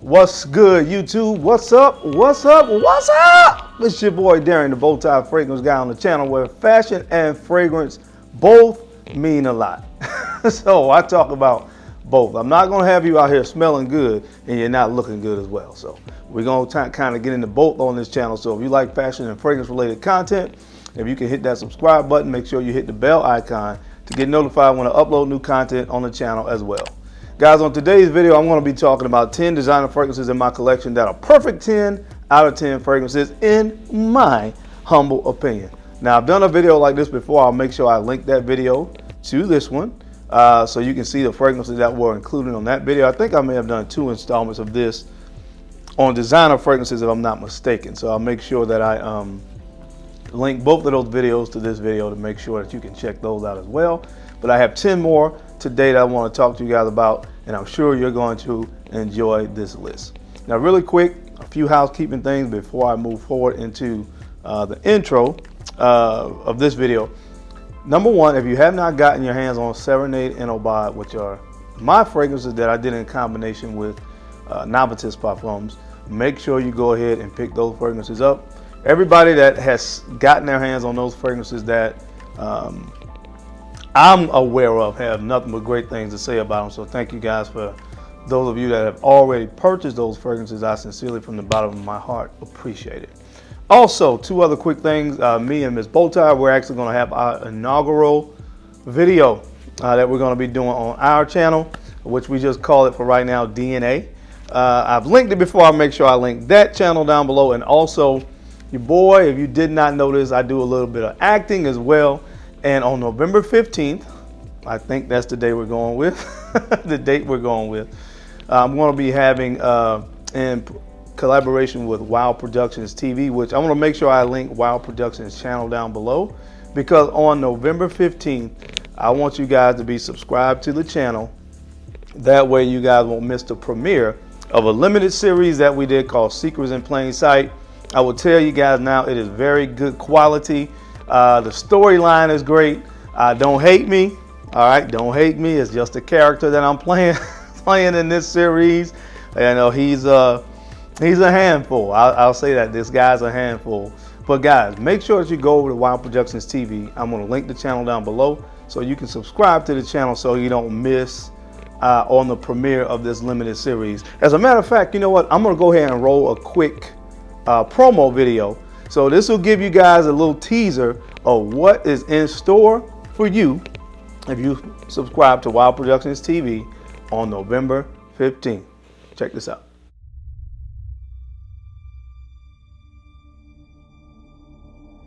What's good, YouTube? What's up? What's up? What's up? It's your boy Darren, the Bowtie Fragrance Guy on the channel where fashion and fragrance both mean a lot. So I talk about both. I'm not gonna have you out here smelling good and you're not looking good as well. So we're gonna kind of get into both on this channel. So if you like fashion and fragrance related content, if you can hit that subscribe button, make sure you hit the bell icon to get notified when I upload new content on the channel as well. Guys, on today's video, I'm going to be talking about 10 designer fragrances in my collection that are perfect 10 out of 10 fragrances in my humble opinion. Now, I've done a video like this before. I'll make sure I link that video to this one so you can see the fragrances that were included on that video. I think I may have done 2 installments of this on designer fragrances if I'm not mistaken. So I'll make sure that I link both of those videos to this video to make sure that you can check those out as well. But I have 10 more today that I want to talk to you guys about, and I'm sure you're going to enjoy this list. Now, really quick, a few housekeeping things before I move forward into the intro of this video. Number one, if you have not gotten your hands on Serenade and Aubade, which are my fragrances that I did in combination with Novitis Parfums, make sure you go ahead and pick those fragrances up. Everybody that has gotten their hands on those fragrances that I'm aware of have nothing but great things to say about them. So thank you guys for those of you that have already purchased those fragrances. I sincerely, from the bottom of my heart, appreciate it. Also, 2 other quick things. Me and Ms. Bowtie, we're actually going to have our inaugural video that we're going to be doing on our channel, which we just call it for right now DNA. I've linked it before. I'll make sure I link that channel down below. And also, your boy, if you did not notice, I do a little bit of acting as well. And on November 15th, I think that's the day we're going with, the date we're going with, I'm going to be having, in collaboration with Wow Productions TV, which I'm going to make sure I link Wow Productions channel down below, because on November 15th, I want you guys to be subscribed to the channel. That way you guys won't miss the premiere of a limited series that we did called Secrets in Plain Sight. I will tell you guys now, it is very good quality. The storyline is great. Don't hate me. All right, don't hate me. It's just a character that I'm playing in this series. You know, he's a handful. I'll say that this guy's a handful. But guys, make sure that you go over to Wow Productions TV. I'm going to link the channel down below so you can subscribe to the channel so you don't miss on the premiere of this limited series. As a matter of fact, you know what? I'm going to go ahead and roll a quick promo video. So this will give you guys a little teaser of what is in store for you if you subscribe to Wow Productions TV on November 15th. Check this out.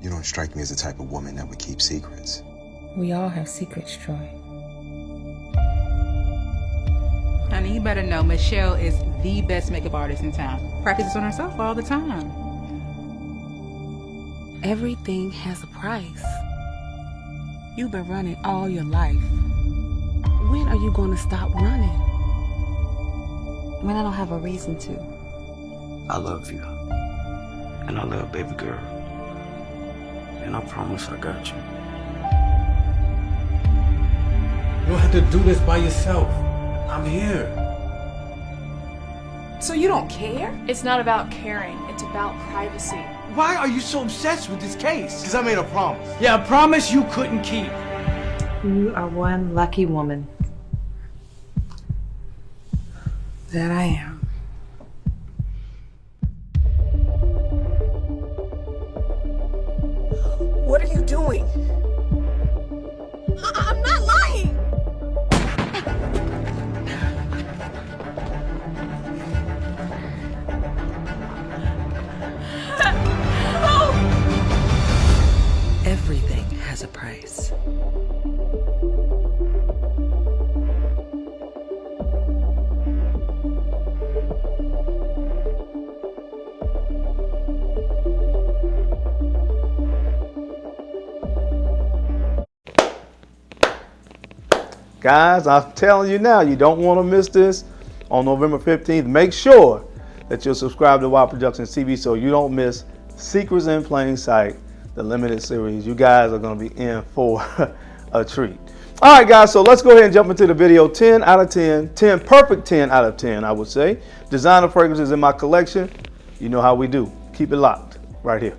You don't strike me as the type of woman that would keep secrets. We all have secrets, Troy. Honey, you better know Michelle is the best makeup artist in town. Practices on herself all the time. Everything has a price. You've been running all your life. When are you going to stop running? When I don't have a reason to. I love you. And I love baby girl. And I promise I got you. You don't have to do this by yourself. I'm here. So you don't care? It's not about caring, it's about privacy. Why are you so obsessed with this case? Because I made a promise. Yeah, a promise you couldn't keep. You are one lucky woman. That I am. What are you doing? I'm not lying! Everything has a price. Guys, I'm telling you now, you don't want to miss this on November 15th. Make sure that you're subscribed to Wow Productions TV so you don't miss Secrets in Plain Sight, the limited series. You guys are going to be in for a treat. All right, guys, so let's go ahead and jump into the video. 10 out of 10, 10 perfect 10 out of 10, I would say. Designer fragrances in my collection. You know how we do. Keep it locked right here.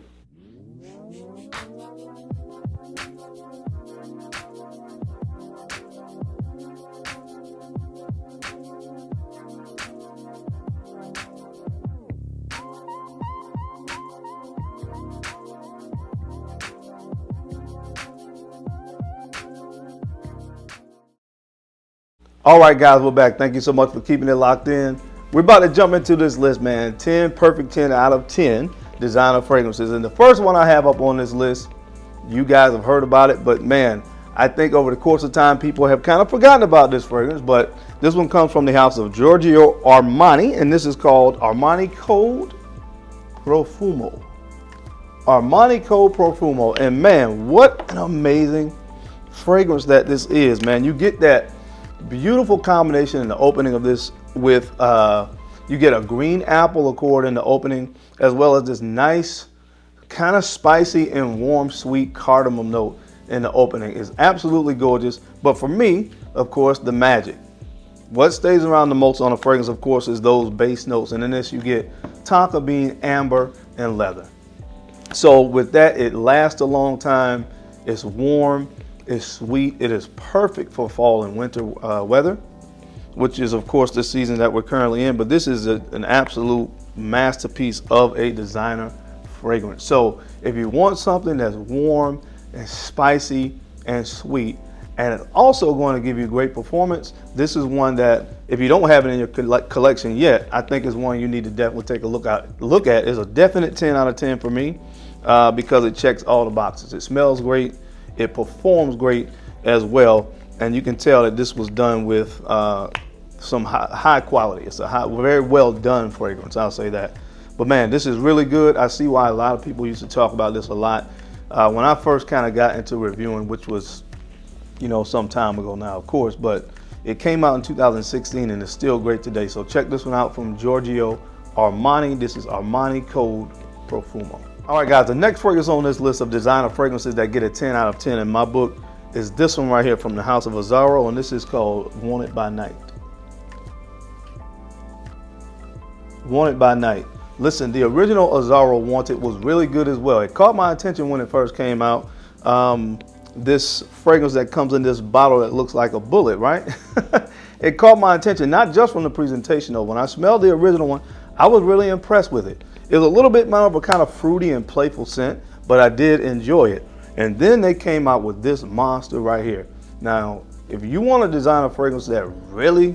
All right, guys, we're back. Thank you so much for keeping it locked in. We're about to jump into this list, man. 10 perfect 10 out of 10 designer fragrances. And the first one I have up on this list, you guys have heard about it, but man, I think over the course of time, people have kind of forgotten about this fragrance, but this one comes from the house of Giorgio Armani, and this is called Armani Code Profumo. Armani Code Profumo. And man, what an amazing fragrance that this is, man. You get that beautiful combination in the opening of this with you get a green apple accord in the opening, as well as this nice kind of spicy and warm sweet cardamom note in the opening. Is absolutely gorgeous. But for me, of course, the magic, what stays around the most on a fragrance, of course, is those base notes. And in this you get tonka bean, amber, and leather. So with that, it lasts a long time. It's warm. It's sweet. It is perfect for fall and winter weather, which is, of course, the season that we're currently in. But this is an absolute masterpiece of a designer fragrance. So if you want something that's warm and spicy and sweet, and it's also going to give you great performance, this is one that, if you don't have it in your collection yet, I think is one you need to definitely take a look at. It's a definite 10 out of 10 for me because it checks all the boxes. It smells great. It performs great as well, and you can tell that this was done with some high quality. It's a very well done fragrance, I'll say that. But man, this is really good. I see why a lot of people used to talk about this a lot. When I first kind of got into reviewing, which was, you know, some time ago now, of course, but it came out in 2016 and it's still great today. So check this one out from Giorgio Armani. This is Armani Code Profumo. All right, guys, the next fragrance on this list of designer fragrances that get a 10 out of 10 in my book is this one right here from the house of Azzaro, and this is called Wanted by Night. Wanted by Night. Listen, the original Azzaro Wanted was really good as well. It caught my attention when it first came out. This fragrance that comes in this bottle that looks like a bullet, right? It caught my attention, not just from the presentation though. When I smelled the original one, I was really impressed with it. It was a little bit more of a kind of fruity and playful scent, but I did enjoy it. And then they came out with this monster right here. Now, if you want to design a fragrance that really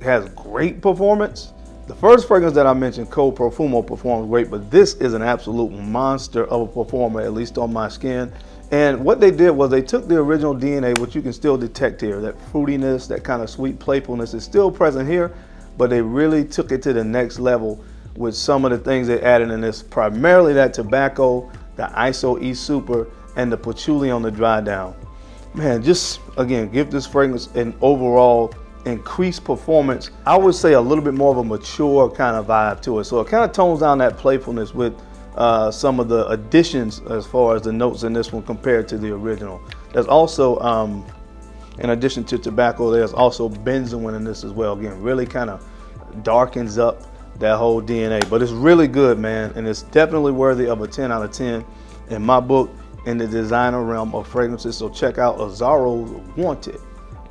has great performance, the first fragrance that I mentioned, Code Profumo, performs great, but this is an absolute monster of a performer, at least on my skin. And what they did was they took the original DNA, which you can still detect here, that fruitiness, that kind of sweet playfulness is still present here, but they really took it to the next level with some of the things they added in this, primarily that tobacco, the ISO E Super, and the patchouli on the dry down. Man, just again, give this fragrance an overall increased performance. I would say a little bit more of a mature kind of vibe to it. So it kind of tones down that playfulness with some of the additions as far as the notes in this one compared to the original. There's also, in addition to tobacco, there's also benzoin in this as well. Again, really kind of darkens up that whole DNA, but it's really good, man, and it's definitely worthy of a 10 out of 10 in my book in the designer realm of fragrances. So check out Azzaro's Wanted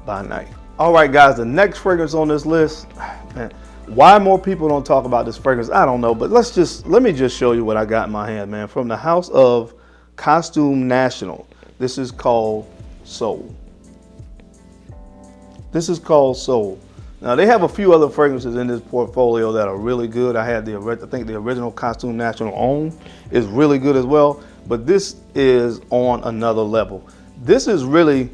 by Night. All right, guys, the next fragrance on this list, man, why more people don't talk about this fragrance, I don't know, but let me just show you what I got in my hand, man, from the house of Costume National. This is called Soul. This is called Soul. Now, they have a few other fragrances in this portfolio that are really good. I think the original Costume National Homme is really good as well, but this is on another level. This is really,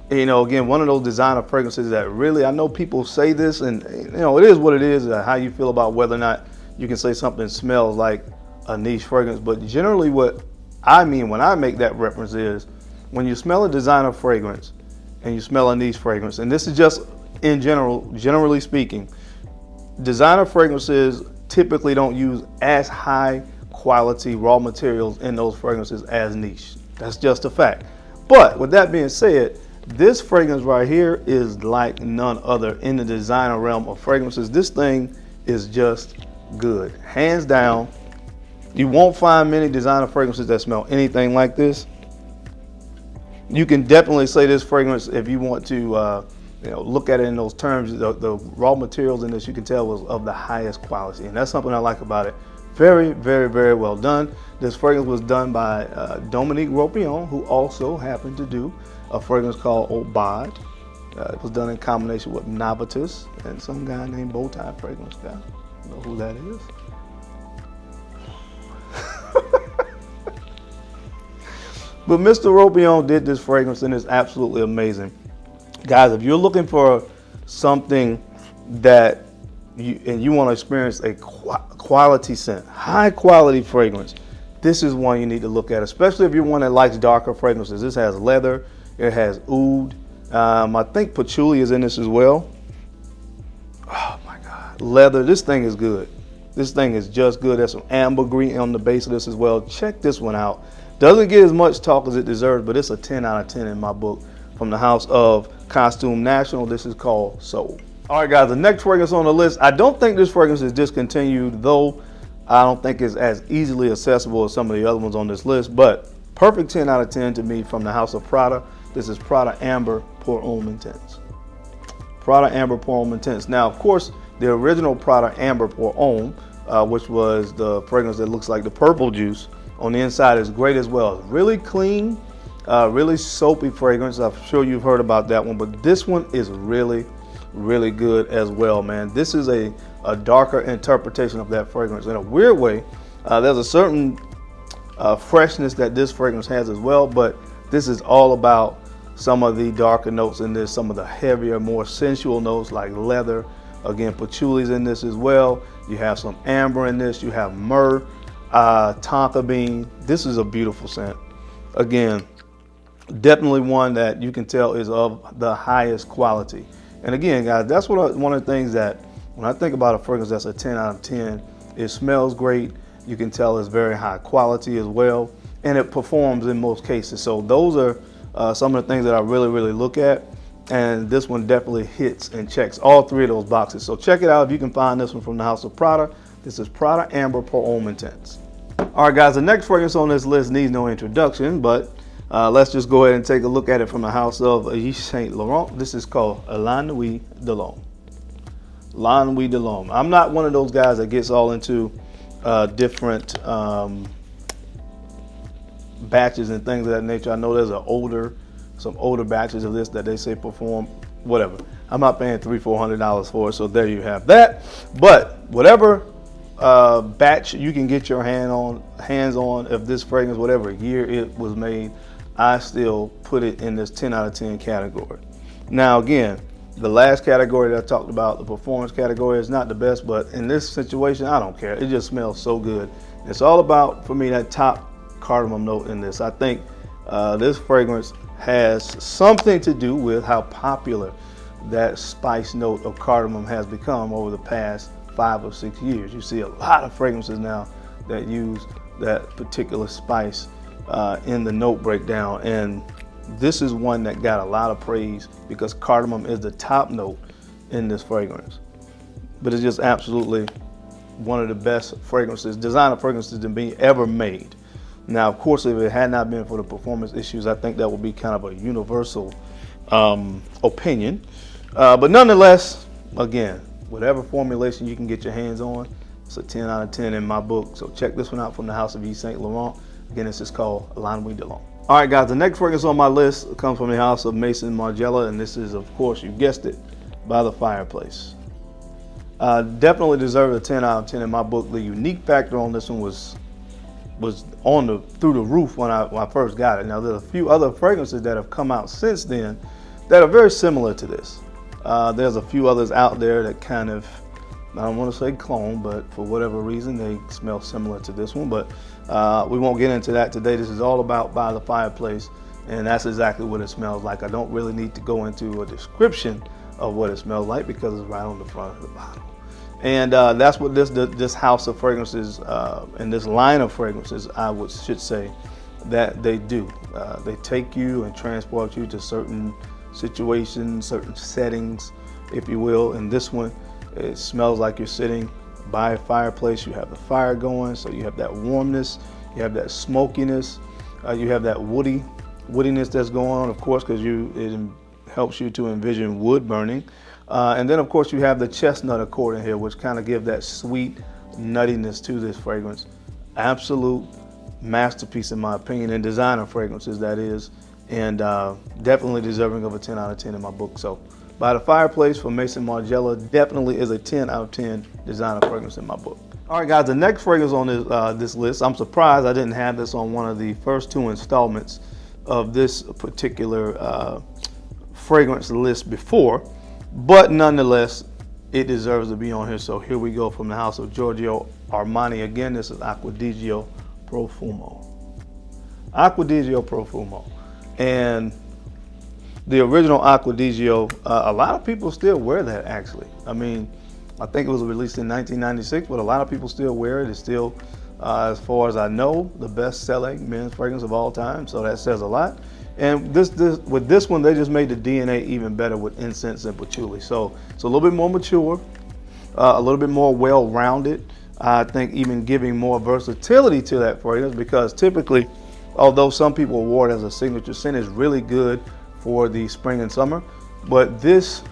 you know, again, one of those designer fragrances that really, I know people say this, and you know, it is what it is, how you feel about whether or not you can say something smells like a niche fragrance. But generally what I mean when I make that reference is when you smell a designer fragrance and you smell a niche fragrance, and this is just in general, generally speaking, designer fragrances typically don't use as high quality raw materials in those fragrances as niche. That's just a fact. But with that being said, This fragrance right here is like none other in the designer realm of fragrances. This thing is just good, hands down. You won't find many designer fragrances that smell anything like this. You can definitely say this fragrance, if you want to look at it in those terms, the raw materials in this, you can tell, was of the highest quality, and that's something I like about it. Very, very, very well done. This fragrance was done by Dominique Ropion, who also happened to do a fragrance called Obad. It was done in combination with Novitus and some guy named Bowtie Fragrance Guy. You know who that is? But Mr. Ropion did this fragrance and it's absolutely amazing. Guys, if you're looking for something that you want to experience a quality scent, high quality fragrance, this is one you need to look at, especially if you're one that likes darker fragrances. This has leather, it has oud. I think patchouli is in this as well. Oh my God, leather, this thing is good. This thing is just good. There's some ambergris on the base of this as well. Check this one out. Doesn't get as much talk as it deserves, but it's a 10 out of 10 in my book from the house of Costume National. This is called Soul. All right, guys, the next fragrance on the list, I don't think this fragrance is discontinued, though I don't think it's as easily accessible as some of the other ones on this list, but perfect 10 out of 10 to me from the house of Prada. This is Prada Amber Pour Homme Intense. Prada Amber Pour Homme Intense. Now, of course, the original Prada Amber Pour Homme, which was the fragrance that looks like the purple juice, on the inside is great as well. It's really clean, really soapy fragrance. I'm sure you've heard about that one, but this one is really, really good as well, man. This is a darker interpretation of that fragrance. In a weird way, there's a certain freshness that this fragrance has as well, but this is all about some of the darker notes in this, some of the heavier, more sensual notes like leather. Again, patchouli's in this as well. You have some amber in this, you have myrrh, tonka bean. This is a beautiful scent. Again, definitely one that you can tell is of the highest quality. And again, guys, that's one of the things that when I think about a fragrance that's a 10 out of 10, it smells great. You can tell it's very high quality as well, and it performs in most cases. So those are some of the things that I really, really look at. And this one definitely hits and checks all three of those boxes. So check it out if you can find this one from the house of Prada. This is Prada Amber Pour Homme Intense. All right, guys, the next fragrance on this list needs no introduction, but let's just go ahead and take a look at it from the house of Yves Saint Laurent. This is called La Nuit de l'Homme. La Nuit de l'Homme. I'm not one of those guys that gets all into different batches and things of that nature. I know there's some older batches of this that they say perform, whatever. I'm not paying $300-400 for it, so there you have that. But whatever batch you can get your hands on of this fragrance, whatever year it was made, I still put it in this 10 out of 10 category. Now again, the last category that I talked about, the performance category, is not the best, but in this situation, I don't care. It just smells so good. It's all about, for me, that top cardamom note in this. I think this fragrance has something to do with how popular that spice note of cardamom has become over the past 5 or 6 years. You see a lot of fragrances now that use that particular spice in the note breakdown, and this is one that got a lot of praise because cardamom is the top note in this fragrance. But it's just absolutely one of the best fragrances, designer fragrances to be ever made. Now, of course, if it had not been for the performance issues, I think that would be kind of a universal opinion. But nonetheless, again, whatever formulation you can get your hands on, it's a 10 out of 10 in my book. So check this one out from the house of Yves Saint Laurent. Again, this is called La Nuit de l'Homme. All right, guys, the next fragrance on my list comes from the house of Maison Margiela, and this is, of course, you guessed it, by the Fireplace. Definitely deserved a 10 out of 10 in my book. The unique factor on this one was through the roof when I first got it. Now, there's a few other fragrances that have come out since then that are very similar to this. There's a few others out there that kind of, I don't want to say clone, but for whatever reason, they smell similar to this one. But we won't get into that today. This is all about By the Fireplace, and that's exactly what it smells like. I don't really need to go into a description of what it smells like because it's right on the front of the bottle. And that's what this house of fragrances and this line of fragrances, should say, that they do. They take you and transport you to certain situations, certain settings, if you will. And this one, it smells like you're sitting by a fireplace. You have the fire going, so you have that warmness, you have that smokiness, you have that woodiness that's going on, of course, because it helps you to envision wood burning. And then, of course, you have the chestnut accord in here, which kind of give that sweet nuttiness to this fragrance. Absolute masterpiece, in my opinion, and designer fragrances, that is, and definitely deserving of a 10 out of 10 in my book. So, By the Fireplace from Maison Margiela definitely is a 10 out of 10 designer fragrance in my book. All right, guys, the next fragrance on this list, I'm surprised I didn't have this on one of the first 2 installments of this particular fragrance list before, but nonetheless, it deserves to be on here. So here we go, from the house of Giorgio Armani. Again, this is Acqua Di Gio Profumo. Acqua Di Gio Profumo. And the original Acqua Di Gio, a lot of people still wear that, actually. I mean, I think it was released in 1996, but a lot of people still wear it. It's still, as far as I know, the best-selling men's fragrance of all time, so that says a lot. And with this one, they just made the DNA even better with incense and patchouli. So it's a little bit more mature, a little bit more well-rounded. I think even giving more versatility to that fragrance, because typically, although some people award it as a signature scent, it's really good for the spring and summer, but this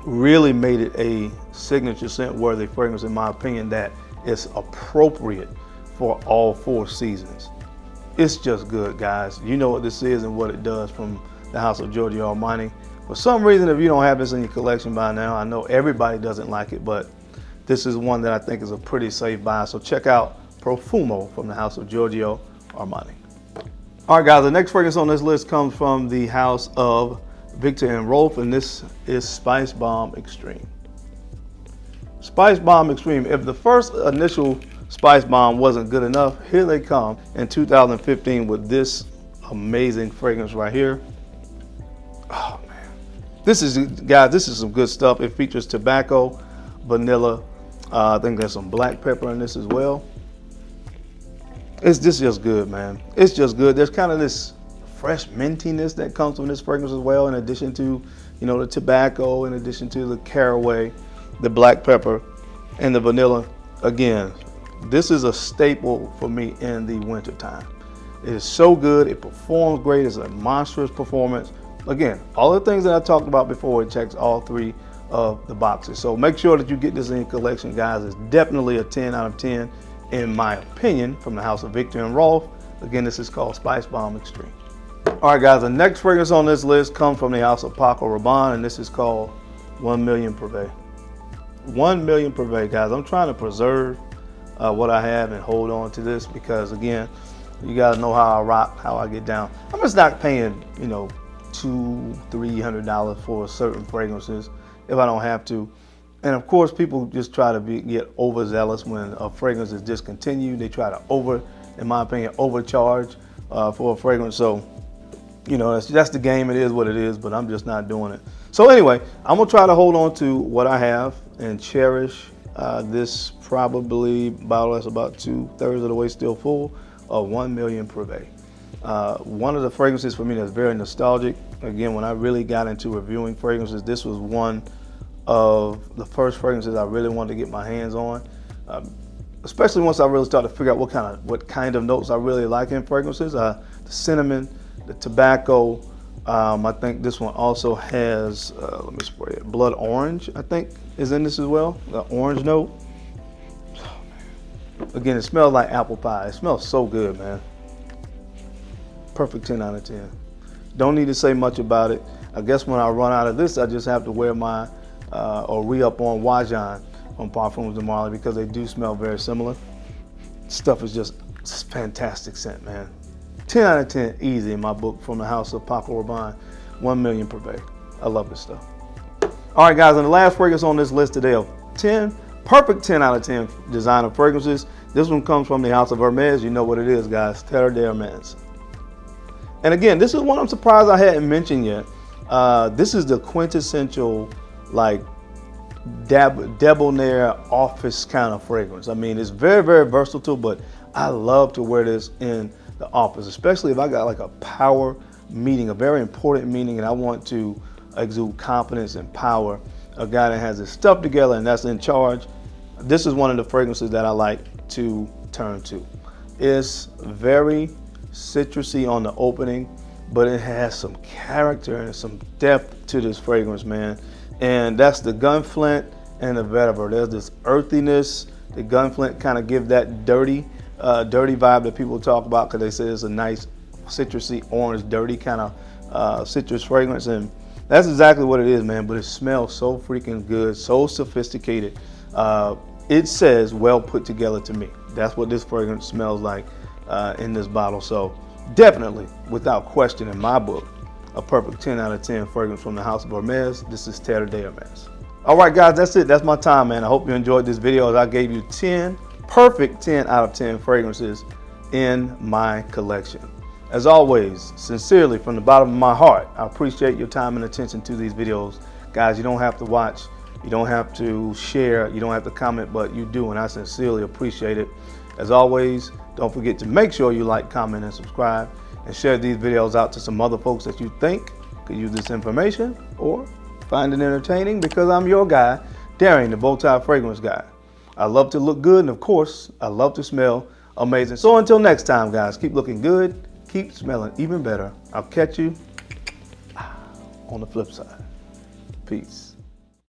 really made it a signature scent worthy fragrance, in my opinion, that is appropriate for all 4 seasons. It's just good, guys. You know what this is and what it does from the house of Giorgio Armani. For some reason, if you don't have this in your collection by now, I know everybody doesn't like it, but this is one that I think is a pretty safe buy. So check out Profumo from the house of Giorgio Armani. All right, guys, the next fragrance on this list comes from the house of Viktor&Rolf, and this is Spicebomb Extreme. Spicebomb Extreme. If the first initial Spicebomb wasn't good enough, here they come in 2015 with this amazing fragrance right here. Oh man, this is, guys, this is some good stuff. It features tobacco, vanilla. I think there's some black pepper in this as well. It's just good, man. It's just good. There's kind of this fresh mintiness that comes from this fragrance as well, in addition to, you know, the tobacco, in addition to the caraway, the black pepper, and the vanilla. Again, this is a staple for me in the winter time. It is so good. It performs great. It's a monstrous performance. Again, all the things that I talked about before, it checks all 3 of the boxes. So make sure that you get this in your collection, guys. It's definitely a 10 out of 10 in my opinion, from the house of Viktor&Rolf. Again, this is called Spicebomb Extreme. All right, guys, the next fragrance on this list comes from the house of Paco Rabanne, and this is called 1 Million Prive. 1 Million Prive, guys. I'm trying to preserve what I have and hold on to this, because again, you guys know how I rock, how I get down. I'm just not paying, you know, $200-300 for certain fragrances if I don't have to. And of course, people just try to get overzealous when a fragrance is discontinued. They try to in my opinion, overcharge for a fragrance. So, you know, that's the game. It is what it is, but I'm just not doing it. So anyway, I'm gonna try to hold on to what I have and cherish this probably bottle that's about 2/3 of the way still full of 1 Million Prive. One of the fragrances for me that's very nostalgic. Again, when I really got into reviewing fragrances, this was one of the first fragrances I really wanted to get my hands on, especially once I really started to figure out what kind of notes I really like in fragrances. The cinnamon, the tobacco. I think this one also has, let me spray it, blood orange, I think, is in this as well, the orange note. Oh, man. Again, it smells like apple pie. It smells so good, man. Perfect 10 out of 10. Don't need to say much about it. I guess when I run out of this, I just have to wear my or re-up on Wajan on Parfums de Marly, because they do smell very similar. Stuff is just fantastic scent, man. 10 out of 10 easy in my book, from the house of Paco Rabanne, 1 Million Prive. I love this stuff. All right, guys, and the last fragrance on this list today of 10, perfect 10 out of 10 designer fragrances. This one comes from the house of Hermes. You know what it is, guys, Terre de Hermes. And again, this is one I'm surprised I hadn't mentioned yet. This is the quintessential, like, debonair office kind of fragrance. I mean, it's very, very versatile, but I love to wear this in the office, especially if I got like a power meaning, a very important meaning, and I want to exude confidence and power. A guy that has his stuff together and that's in charge. This is one of the fragrances that I like to turn to. It's very citrusy on the opening, but it has some character and some depth to this fragrance, man. And that's the gunflint and the vetiver. There's this earthiness. The gunflint kind of give that dirty vibe that people talk about, because they say it's a nice citrusy, orange, dirty kind of citrus fragrance. And that's exactly what it is, man. But it smells so freaking good, so sophisticated. It says well put together to me. That's what this fragrance smells like in this bottle. So definitely, without question, in my book, a perfect 10 out of 10 fragrance from the House of Hermes. This is Terre de Hermes. All right, guys, that's it. That's my time, man. I hope you enjoyed this video, as I gave you 10 perfect 10 out of 10 fragrances in my collection. As always, sincerely, from the bottom of my heart, I appreciate your time and attention to these videos. Guys, you don't have to watch, you don't have to share, you don't have to comment, but you do, and I sincerely appreciate it. As always, don't forget to make sure you like, comment, and subscribe, and share these videos out to some other folks that you think could use this information or find it entertaining, because I'm your guy, Darren, the Bowtie Fragrance Guy. I love to look good, and of course, I love to smell amazing. So until next time, guys, keep looking good, keep smelling even better. I'll catch you on the flip side. Peace.